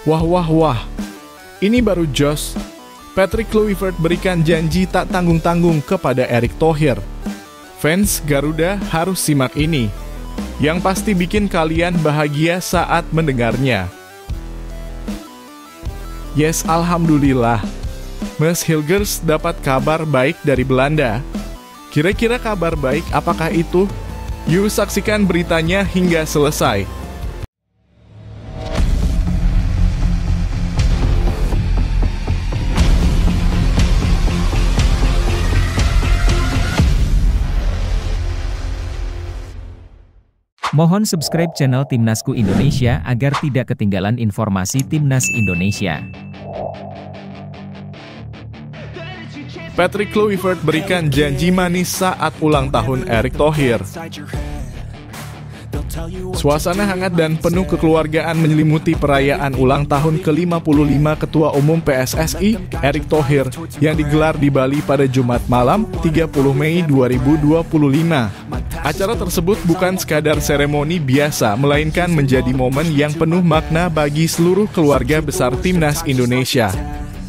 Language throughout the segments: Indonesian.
Wah wah wah, ini baru jos. Patrick Kluivert berikan janji tak tanggung-tanggung kepada Erick Thohir. Fans Garuda harus simak ini, yang pasti bikin kalian bahagia saat mendengarnya. Yes, alhamdulillah. Mas Hilgers dapat kabar baik dari Belanda. Kira-kira kabar baik apakah itu? Yuk saksikan beritanya hingga selesai. Mohon subscribe channel Timnasku Indonesia agar tidak ketinggalan informasi Timnas Indonesia. Patrick Kluivert berikan janji manis saat ulang tahun Erick Thohir. Suasana hangat dan penuh kekeluargaan menyelimuti perayaan ulang tahun ke-55 Ketua Umum PSSI, Erick Thohir, yang digelar di Bali pada Jumat malam, 30 Mei 2025. Acara tersebut bukan sekadar seremoni biasa, melainkan menjadi momen yang penuh makna bagi seluruh keluarga besar Timnas Indonesia.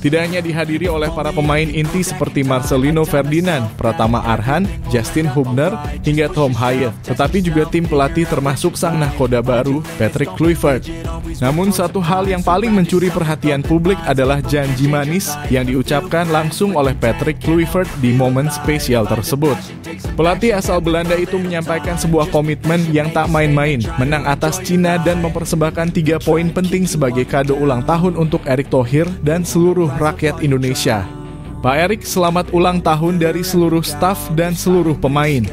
Tidak hanya dihadiri oleh para pemain inti seperti Marcelino Ferdinand, Pratama Arhan, Justin Hubner, hingga Tom Hyatt, tetapi juga tim pelatih termasuk sang nahkoda baru, Patrick Kluivert. Namun satu hal yang paling mencuri perhatian publik adalah janji manis yang diucapkan langsung oleh Patrick Kluivert di momen spesial tersebut. Pelatih asal Belanda itu menyampaikan sebuah komitmen yang tak main-main, menang atas Cina dan mempersembahkan 3 poin penting sebagai kado ulang tahun untuk Erick Thohir dan seluruh rakyat Indonesia. Pak Erick, selamat ulang tahun dari seluruh staf dan seluruh pemain.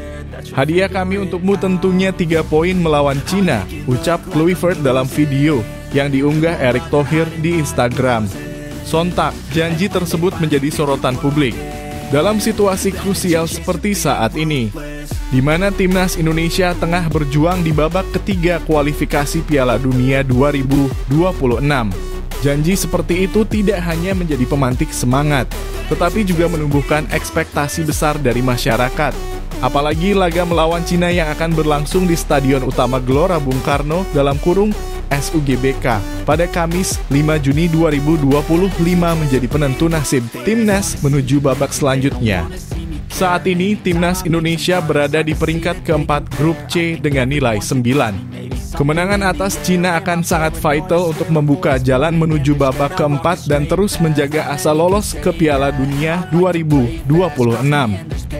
Hadiah kami untukmu tentunya 3 poin melawan Cina, ucap Kluivert dalam video yang diunggah Erick Thohir di Instagram. Sontak, janji tersebut menjadi sorotan publik dalam situasi krusial seperti saat ini, di mana Timnas Indonesia tengah berjuang di babak ketiga kualifikasi Piala Dunia 2026. Janji seperti itu tidak hanya menjadi pemantik semangat, tetapi juga menumbuhkan ekspektasi besar dari masyarakat. Apalagi laga melawan Cina yang akan berlangsung di Stadion Utama Gelora Bung Karno (SUGBK) pada Kamis 5 Juni 2025 menjadi penentu nasib Timnas menuju babak selanjutnya. Saat ini, Timnas Indonesia berada di peringkat keempat grup C dengan nilai 9. Kemenangan atas Cina akan sangat vital untuk membuka jalan menuju babak keempat dan terus menjaga asa lolos ke Piala Dunia 2026.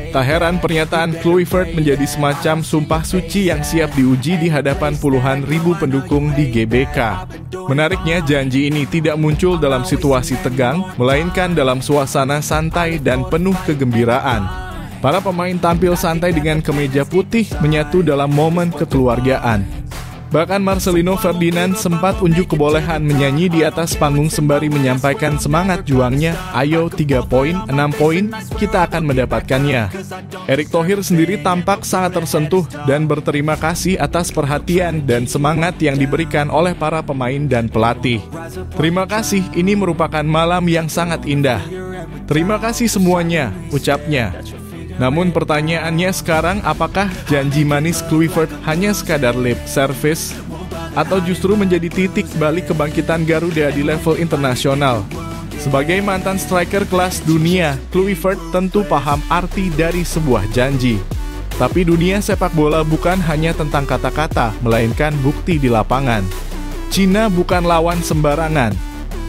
Tak heran pernyataan Kluivert menjadi semacam sumpah suci yang siap diuji di hadapan puluhan ribu pendukung di GBK. Menariknya, janji ini tidak muncul dalam situasi tegang, melainkan dalam suasana santai dan penuh kegembiraan. Para pemain tampil santai dengan kemeja putih menyatu dalam momen kekeluargaan. Bahkan Marcelino Ferdinand sempat unjuk kebolehan menyanyi di atas panggung sembari menyampaikan semangat juangnya, ayo 3 poin, 6 poin, kita akan mendapatkannya. Erick Thohir sendiri tampak sangat tersentuh dan berterima kasih atas perhatian dan semangat yang diberikan oleh para pemain dan pelatih. Terima kasih, ini merupakan malam yang sangat indah. Terima kasih semuanya, ucapnya. Namun pertanyaannya sekarang, apakah janji manis Kluivert hanya sekadar lip service? Atau justru menjadi titik balik kebangkitan Garuda di level internasional? Sebagai mantan striker kelas dunia, Kluivert tentu paham arti dari sebuah janji. Tapi dunia sepak bola bukan hanya tentang kata-kata, melainkan bukti di lapangan. Cina bukan lawan sembarangan.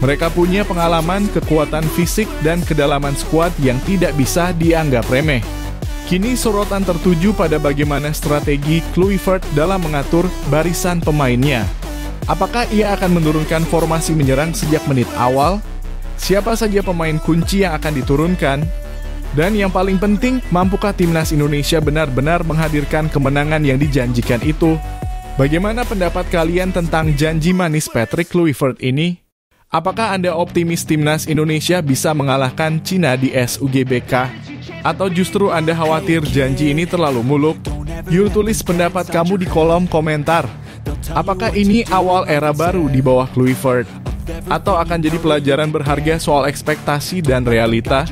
Mereka punya pengalaman, kekuatan fisik, dan kedalaman skuad yang tidak bisa dianggap remeh. Kini sorotan tertuju pada bagaimana strategi Kluivert dalam mengatur barisan pemainnya. Apakah ia akan menurunkan formasi menyerang sejak menit awal? Siapa saja pemain kunci yang akan diturunkan? Dan yang paling penting, mampukah Timnas Indonesia benar-benar menghadirkan kemenangan yang dijanjikan itu? Bagaimana pendapat kalian tentang janji manis Patrick Kluivert ini? Apakah Anda optimis Timnas Indonesia bisa mengalahkan Cina di SUGBK? Atau justru Anda khawatir janji ini terlalu muluk? Yuk tulis pendapat kamu di kolom komentar. Apakah ini awal era baru di bawah Kluivert? Atau akan jadi pelajaran berharga soal ekspektasi dan realita?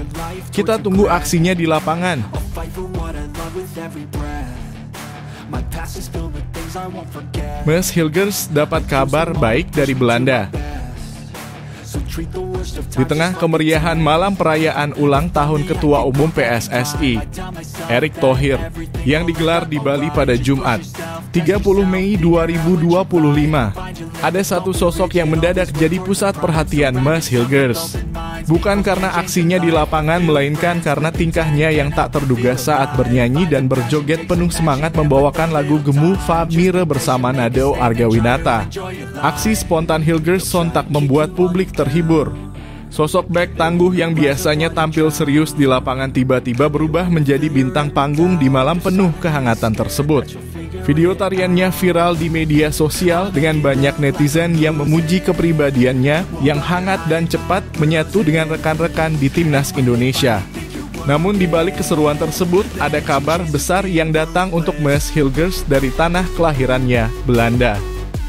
Kita tunggu aksinya di lapangan. Mas Hilgers dapat kabar baik dari Belanda. Di tengah kemeriahan malam perayaan ulang tahun Ketua Umum PSSI, Erick Thohir, yang digelar di Bali pada Jumat, 30 Mei 2025, ada satu sosok yang mendadak jadi pusat perhatian Mas Hilgers. Bukan karena aksinya di lapangan, melainkan karena tingkahnya yang tak terduga saat bernyanyi dan berjoget penuh semangat membawakan lagu Gemu Fa Mire bersama Nadeo Argawinata. Aksi spontan Hilgers sontak membuat publik terhibur. Sosok bek tangguh yang biasanya tampil serius di lapangan tiba-tiba berubah menjadi bintang panggung di malam penuh kehangatan tersebut. Video tariannya viral di media sosial dengan banyak netizen yang memuji kepribadiannya yang hangat dan cepat menyatu dengan rekan-rekan di Timnas Indonesia. Namun di balik keseruan tersebut, ada kabar besar yang datang untuk Mas Hilgers dari tanah kelahirannya, Belanda.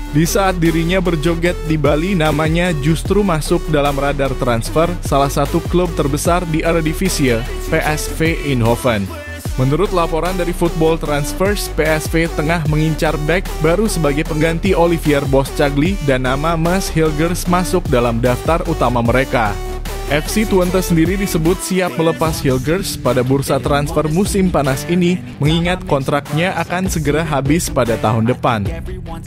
Di saat dirinya berjoget di Bali, namanya justru masuk dalam radar transfer salah satu klub terbesar di Eredivisie, PSV Eindhoven. Menurut laporan dari Football Transfers, PSV tengah mengincar bek baru sebagai pengganti Olivier Boschagli dan nama Mas Hilgers masuk dalam daftar utama mereka. FC Twente sendiri disebut siap melepas Hilgers pada bursa transfer musim panas ini, mengingat kontraknya akan segera habis pada tahun depan.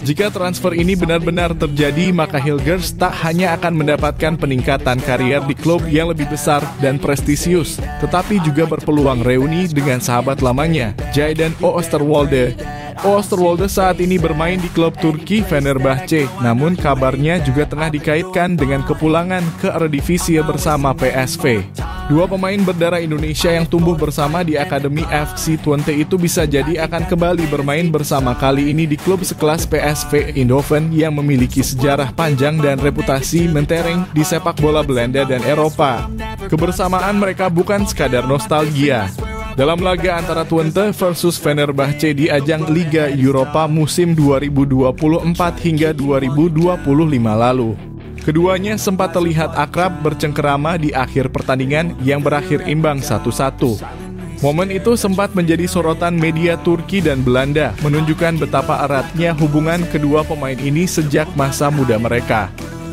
Jika transfer ini benar-benar terjadi, maka Hilgers tak hanya akan mendapatkan peningkatan karier di klub yang lebih besar dan prestisius, tetapi juga berpeluang reuni dengan sahabat lamanya, Jayden Oosterwolde. Oosterwolde saat ini bermain di klub Turki Fenerbahce, namun kabarnya juga tengah dikaitkan dengan kepulangan ke Eredivisie bersama PSV. Dua pemain berdarah Indonesia yang tumbuh bersama di Akademi FC Twente itu bisa jadi akan kembali bermain bersama kali ini di klub sekelas PSV Eindhoven yang memiliki sejarah panjang dan reputasi mentereng di sepak bola Belanda dan Eropa. Kebersamaan mereka bukan sekadar nostalgia. Dalam laga antara Twente versus Fenerbahce di ajang Liga Eropa musim 2024 hingga 2025 lalu, keduanya sempat terlihat akrab bercengkerama di akhir pertandingan yang berakhir imbang 1-1. Momen itu sempat menjadi sorotan media Turki dan Belanda, menunjukkan betapa eratnya hubungan kedua pemain ini sejak masa muda mereka.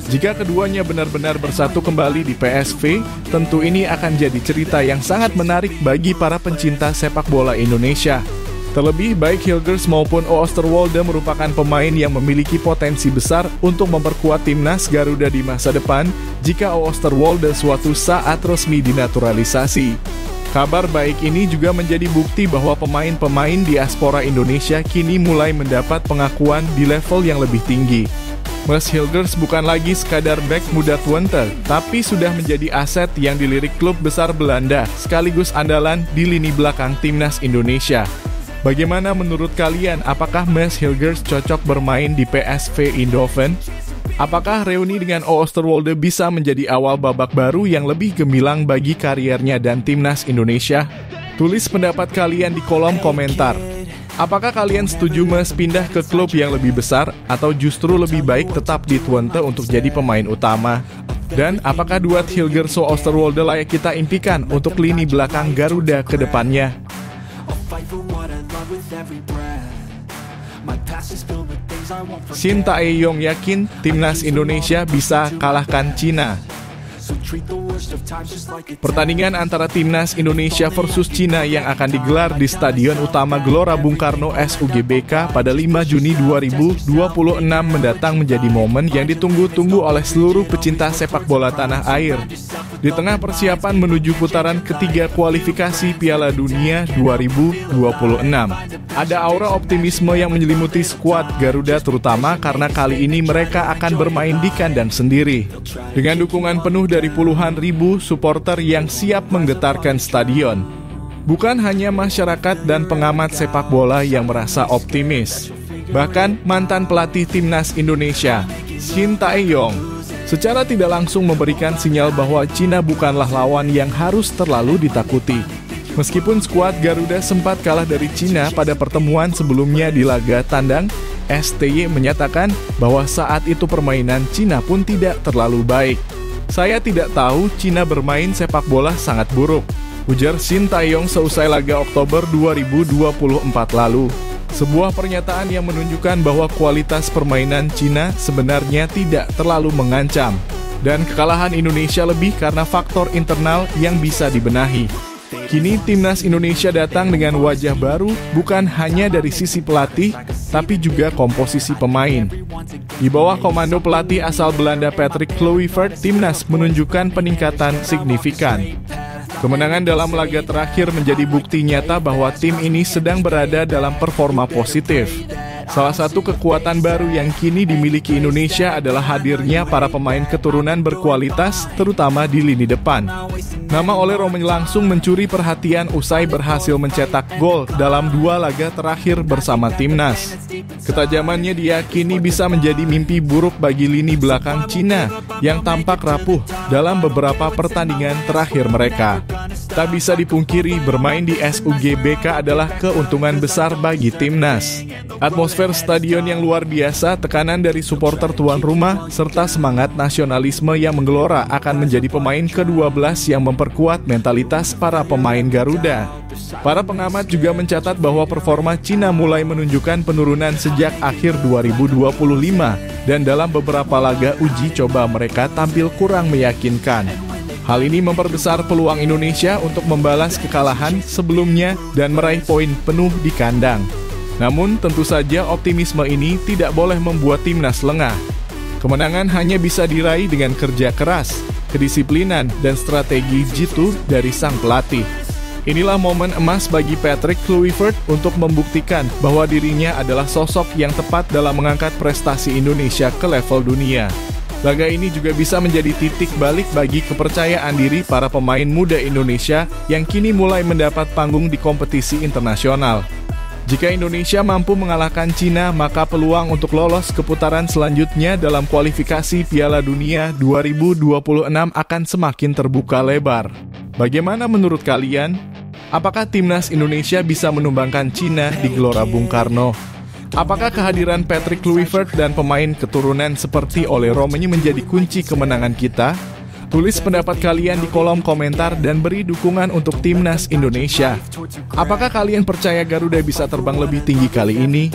Jika keduanya benar-benar bersatu kembali di PSV, tentu ini akan jadi cerita yang sangat menarik bagi para pencinta sepak bola Indonesia. Terlebih, baik Hilgers maupun Oosterwolde merupakan pemain yang memiliki potensi besar untuk memperkuat timnas Garuda di masa depan jika Oosterwolde suatu saat resmi dinaturalisasi. Kabar baik ini juga menjadi bukti bahwa pemain-pemain diaspora Indonesia kini mulai mendapat pengakuan di level yang lebih tinggi. Mas Hilgers bukan lagi sekadar bek muda Twente, tapi sudah menjadi aset yang dilirik klub besar Belanda, sekaligus andalan di lini belakang Timnas Indonesia. Bagaimana menurut kalian, apakah Mas Hilgers cocok bermain di PSV Eindhoven? Apakah reuni dengan Oosterwolde bisa menjadi awal babak baru yang lebih gemilang bagi kariernya dan Timnas Indonesia? Tulis pendapat kalian di kolom komentar. Apakah kalian setuju Mas pindah ke klub yang lebih besar atau justru lebih baik tetap di Twente untuk jadi pemain utama? Dan apakah duet Hilgers-Oosterwolde layak kita impikan untuk lini belakang Garuda ke depannya? Shin Tae-yong yakin Timnas Indonesia bisa kalahkan Cina. Pertandingan antara Timnas Indonesia versus Cina yang akan digelar di Stadion Utama Gelora Bung Karno SUGBK pada 5 Juni 2026 mendatang menjadi momen yang ditunggu-tunggu oleh seluruh pecinta sepak bola tanah air. Di tengah persiapan menuju putaran ketiga kualifikasi Piala Dunia 2026, ada aura optimisme yang menyelimuti skuad Garuda, terutama karena kali ini mereka akan bermain di kandang sendiri. Dengan dukungan penuh dari puluhan ribu supporter yang siap menggetarkan stadion. Bukan hanya masyarakat dan pengamat sepak bola yang merasa optimis. Bahkan mantan pelatih Timnas Indonesia, Shin Tae-yong, secara tidak langsung memberikan sinyal bahwa Cina bukanlah lawan yang harus terlalu ditakuti. Meskipun skuad Garuda sempat kalah dari Cina pada pertemuan sebelumnya di laga tandang, STY menyatakan bahwa saat itu permainan Cina pun tidak terlalu baik. Saya tidak tahu, Cina bermain sepak bola sangat buruk, ujar Shin Tae-yong seusai laga Oktober 2024 lalu. Sebuah pernyataan yang menunjukkan bahwa kualitas permainan Cina sebenarnya tidak terlalu mengancam. Dan kekalahan Indonesia lebih karena faktor internal yang bisa dibenahi. Kini timnas Indonesia datang dengan wajah baru, bukan hanya dari sisi pelatih, tapi juga komposisi pemain. Di bawah komando pelatih asal Belanda Patrick Kluivert, timnas menunjukkan peningkatan signifikan. Kemenangan dalam laga terakhir menjadi bukti nyata bahwa tim ini sedang berada dalam performa positif. Salah satu kekuatan baru yang kini dimiliki Indonesia adalah hadirnya para pemain keturunan berkualitas, terutama di lini depan. Nama Ole Romain langsung mencuri perhatian usai berhasil mencetak gol dalam 2 laga terakhir bersama timnas. Ketajamannya diyakini bisa menjadi mimpi buruk bagi lini belakang Cina yang tampak rapuh dalam beberapa pertandingan terakhir mereka. Tak bisa dipungkiri, bermain di SUGBK adalah keuntungan besar bagi timnas. Atmosfer stadion yang luar biasa, tekanan dari supporter tuan rumah, serta semangat nasionalisme yang menggelora akan menjadi pemain ke-12 yang memperkuat mentalitas para pemain Garuda. Para pengamat juga mencatat bahwa performa Cina mulai menunjukkan penurunan sejak akhir 2025 dan dalam beberapa laga uji coba mereka tampil kurang meyakinkan. Hal ini memperbesar peluang Indonesia untuk membalas kekalahan sebelumnya dan meraih poin penuh di kandang. Namun tentu saja optimisme ini tidak boleh membuat timnas lengah. Kemenangan hanya bisa diraih dengan kerja keras, kedisiplinan, dan strategi jitu dari sang pelatih. Inilah momen emas bagi Patrick Kluivert untuk membuktikan bahwa dirinya adalah sosok yang tepat dalam mengangkat prestasi Indonesia ke level dunia. Laga ini juga bisa menjadi titik balik bagi kepercayaan diri para pemain muda Indonesia yang kini mulai mendapat panggung di kompetisi internasional. Jika Indonesia mampu mengalahkan Cina, maka peluang untuk lolos ke putaran selanjutnya dalam kualifikasi Piala Dunia 2026 akan semakin terbuka lebar. Bagaimana menurut kalian? Apakah timnas Indonesia bisa menumbangkan Cina di Gelora Bung Karno? Apakah kehadiran Patrick Kluivert dan pemain keturunan seperti Ole Romain menjadi kunci kemenangan kita? Tulis pendapat kalian di kolom komentar dan beri dukungan untuk timnas Indonesia. Apakah kalian percaya Garuda bisa terbang lebih tinggi kali ini?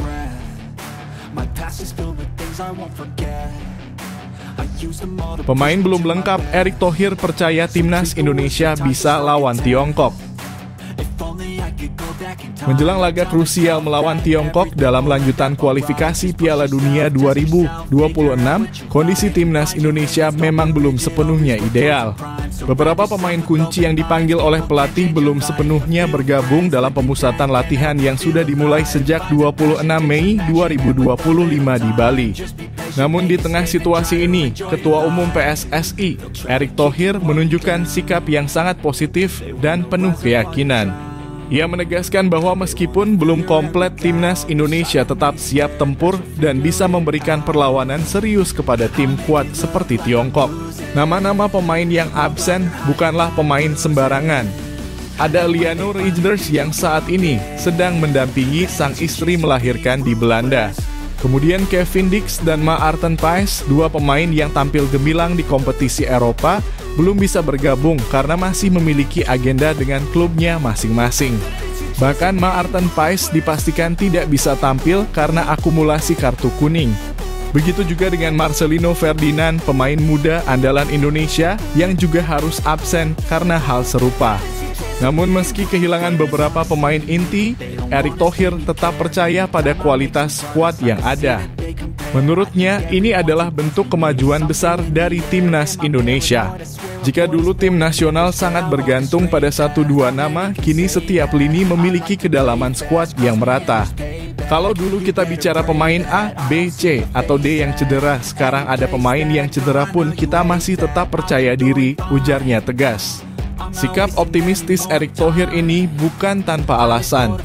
Pemain belum lengkap, Erick Thohir percaya timnas Indonesia bisa lawan Tiongkok. Menjelang laga krusial melawan Tiongkok dalam lanjutan kualifikasi Piala Dunia 2026, kondisi timnas Indonesia memang belum sepenuhnya ideal. Beberapa pemain kunci yang dipanggil oleh pelatih belum sepenuhnya bergabung dalam pemusatan latihan yang sudah dimulai sejak 26 Mei 2025 di Bali. Namun di tengah situasi ini, Ketua Umum PSSI, Erick Thohir menunjukkan sikap yang sangat positif dan penuh keyakinan. Ia menegaskan bahwa meskipun belum komplet, timnas Indonesia tetap siap tempur dan bisa memberikan perlawanan serius kepada tim kuat seperti Tiongkok. Nama-nama pemain yang absen bukanlah pemain sembarangan. Ada Liano Reijnders yang saat ini sedang mendampingi sang istri melahirkan di Belanda. Kemudian Kevin Dix dan Maarten Paes, 2 pemain yang tampil gemilang di kompetisi Eropa, belum bisa bergabung karena masih memiliki agenda dengan klubnya masing-masing. Bahkan Maarten Paes dipastikan tidak bisa tampil karena akumulasi kartu kuning. Begitu juga dengan Marcelino Ferdinand, pemain muda andalan Indonesia yang juga harus absen karena hal serupa. Namun meski kehilangan beberapa pemain inti, Erick Thohir tetap percaya pada kualitas skuad yang ada. Menurutnya, ini adalah bentuk kemajuan besar dari timnas Indonesia. Jika dulu tim nasional sangat bergantung pada 1-2 nama, kini setiap lini memiliki kedalaman skuad yang merata. Kalau dulu kita bicara pemain A, B, C, atau D yang cedera, sekarang ada pemain yang cedera pun kita masih tetap percaya diri, ujarnya tegas. Sikap optimistis Erick Thohir ini bukan tanpa alasan.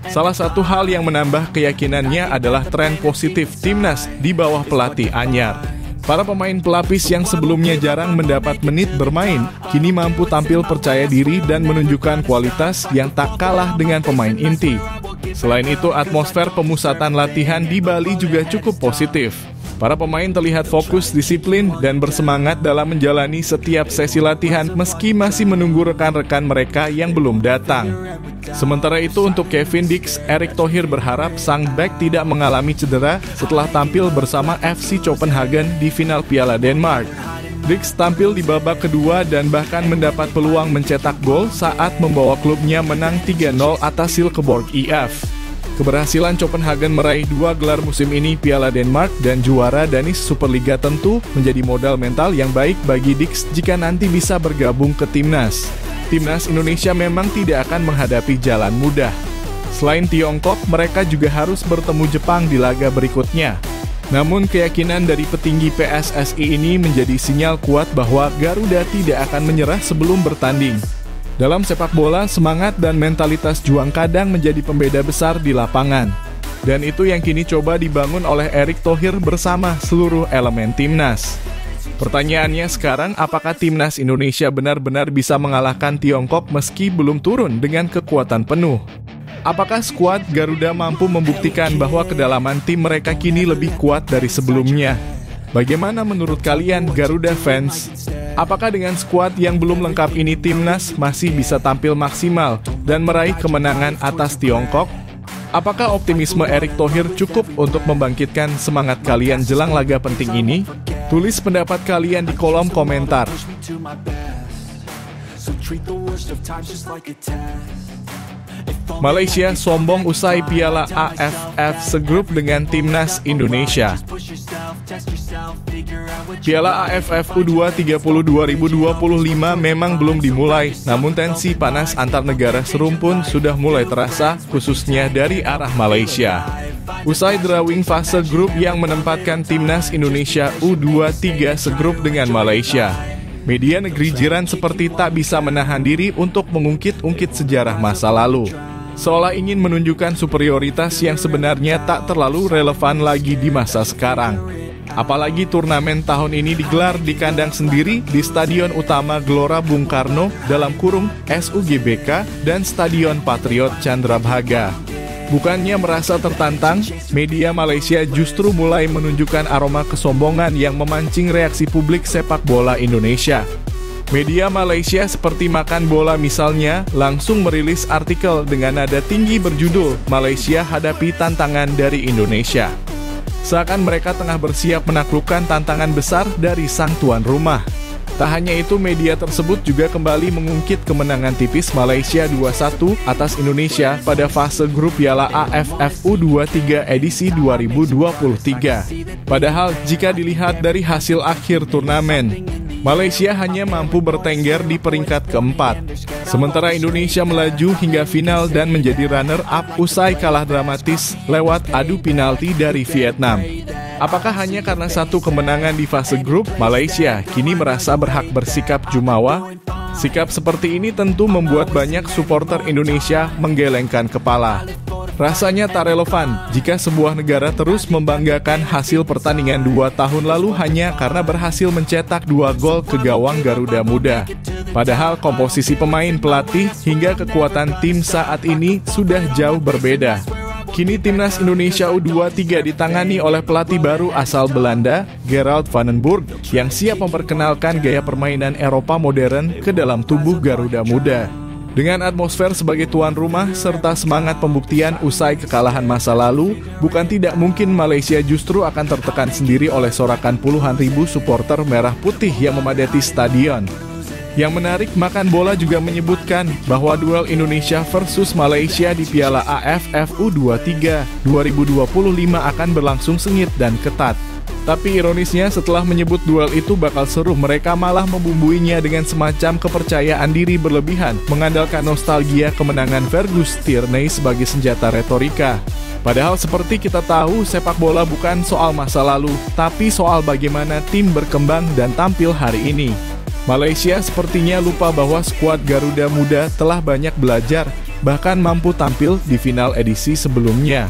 Salah satu hal yang menambah keyakinannya adalah tren positif timnas di bawah pelatih anyar. Para pemain pelapis yang sebelumnya jarang mendapat menit bermain, kini mampu tampil percaya diri dan menunjukkan kualitas yang tak kalah dengan pemain inti. Selain itu, atmosfer pemusatan latihan di Bali juga cukup positif. Para pemain terlihat fokus, disiplin, dan bersemangat dalam menjalani setiap sesi latihan meski masih menunggu rekan-rekan mereka yang belum datang. Sementara itu untuk Kevin Dix, Erick Thohir berharap sang bek tidak mengalami cedera setelah tampil bersama FC Copenhagen di final Piala Denmark. Dix tampil di babak kedua dan bahkan mendapat peluang mencetak gol saat membawa klubnya menang 3-0 atas Silkeborg IF. Keberhasilan Copenhagen meraih 2 gelar musim ini, Piala Denmark dan juara Danish Superliga, tentu menjadi modal mental yang baik bagi Dix jika nanti bisa bergabung ke timnas. Timnas Indonesia memang tidak akan menghadapi jalan mudah. Selain Tiongkok, mereka juga harus bertemu Jepang di laga berikutnya. Namun keyakinan dari petinggi PSSI ini menjadi sinyal kuat bahwa Garuda tidak akan menyerah sebelum bertanding. Dalam sepak bola, semangat dan mentalitas juang kadang menjadi pembeda besar di lapangan. Dan itu yang kini coba dibangun oleh Erick Thohir bersama seluruh elemen timnas. Pertanyaannya sekarang, apakah timnas Indonesia benar-benar bisa mengalahkan Tiongkok meski belum turun dengan kekuatan penuh? Apakah skuad Garuda mampu membuktikan bahwa kedalaman tim mereka kini lebih kuat dari sebelumnya? Bagaimana menurut kalian Garuda fans? Apakah dengan skuad yang belum lengkap ini timnas masih bisa tampil maksimal dan meraih kemenangan atas Tiongkok? Apakah optimisme Erick Thohir cukup untuk membangkitkan semangat kalian jelang laga penting ini? Tulis pendapat kalian di kolom komentar. Malaysia sombong usai Piala AFF segrup dengan timnas Indonesia. Piala AFF U20 2025 memang belum dimulai, namun tensi panas antar negara serumpun sudah mulai terasa, khususnya dari arah Malaysia. Usai drawing fase grup yang menempatkan timnas Indonesia U23 segrup dengan Malaysia, media negeri jiran seperti tak bisa menahan diri untuk mengungkit-ungkit sejarah masa lalu. Seolah ingin menunjukkan superioritas yang sebenarnya tak terlalu relevan lagi di masa sekarang. Apalagi turnamen tahun ini digelar di kandang sendiri di Stadion Utama Gelora Bung Karno (SUGBK) dan Stadion Patriot Candrabhaga. Bukannya merasa tertantang, media Malaysia justru mulai menunjukkan aroma kesombongan yang memancing reaksi publik sepak bola Indonesia. Media Malaysia seperti Makan Bola misalnya, langsung merilis artikel dengan nada tinggi berjudul "Malaysia Hadapi Tantangan dari Indonesia". Seakan mereka tengah bersiap menaklukkan tantangan besar dari sang tuan rumah. Tak hanya itu, media tersebut juga kembali mengungkit kemenangan tipis Malaysia 2-1 atas Indonesia pada fase grup Piala AFF U23 edisi 2023. Padahal jika dilihat dari hasil akhir turnamen, Malaysia hanya mampu bertengger di peringkat keempat. Sementara Indonesia melaju hingga final dan menjadi runner-up usai kalah dramatis lewat adu penalti dari Vietnam. Apakah hanya karena satu kemenangan di fase grup, Malaysia kini merasa berhak bersikap jumawa? Sikap seperti ini tentu membuat banyak supporter Indonesia menggelengkan kepala. Rasanya tak relevan jika sebuah negara terus membanggakan hasil pertandingan 2 tahun lalu hanya karena berhasil mencetak 2 gol ke gawang Garuda Muda. Padahal komposisi pemain, pelatih, hingga kekuatan tim saat ini sudah jauh berbeda. Kini timnas Indonesia U23 ditangani oleh pelatih baru asal Belanda, Gerald van den Burg, yang siap memperkenalkan gaya permainan Eropa modern ke dalam tubuh Garuda Muda. Dengan atmosfer sebagai tuan rumah serta semangat pembuktian usai kekalahan masa lalu, bukan tidak mungkin Malaysia justru akan tertekan sendiri oleh sorakan puluhan ribu supporter merah putih yang memadati stadion. Yang menarik, Makan Bola juga menyebutkan bahwa duel Indonesia versus Malaysia di Piala AFF U23 2025 akan berlangsung sengit dan ketat. Tapi ironisnya, setelah menyebut duel itu bakal seru, mereka malah membumbuinya dengan semacam kepercayaan diri berlebihan, mengandalkan nostalgia kemenangan Fergus Tierney sebagai senjata retorika. Padahal seperti kita tahu, sepak bola bukan soal masa lalu, tapi soal bagaimana tim berkembang dan tampil hari ini. Malaysia sepertinya lupa bahwa skuad Garuda Muda telah banyak belajar, bahkan mampu tampil di final edisi sebelumnya.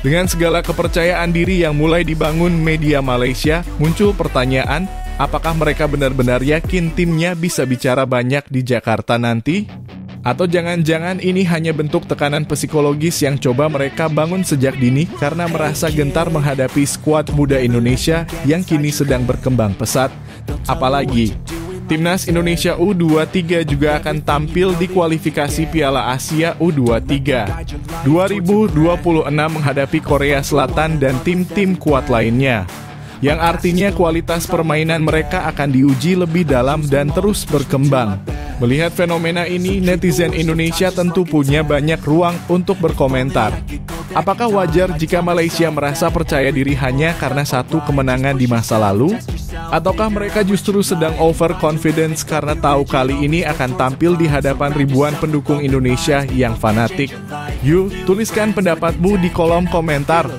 Dengan segala kepercayaan diri yang mulai dibangun media Malaysia, muncul pertanyaan, apakah mereka benar-benar yakin timnya bisa bicara banyak di Jakarta nanti? Atau jangan-jangan ini hanya bentuk tekanan psikologis yang coba mereka bangun sejak dini karena merasa gentar menghadapi skuad muda Indonesia yang kini sedang berkembang pesat? Apalagi, Timnas Indonesia U23 juga akan tampil di kualifikasi Piala Asia U23 2026 menghadapi Korea Selatan dan tim-tim kuat lainnya. yang artinya kualitas permainan mereka akan diuji lebih dalam dan terus berkembang. Melihat fenomena ini, netizen Indonesia tentu punya banyak ruang untuk berkomentar. Apakah wajar jika Malaysia merasa percaya diri hanya karena satu kemenangan di masa lalu? Ataukah mereka justru sedang overconfidence karena tahu kali ini akan tampil di hadapan ribuan pendukung Indonesia yang fanatik? Yuk, tuliskan pendapatmu di kolom komentar.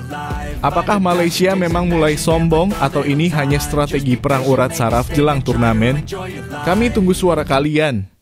Apakah Malaysia memang mulai sombong atau ini hanya strategi perang urat saraf jelang turnamen? Kami tunggu suara kalian.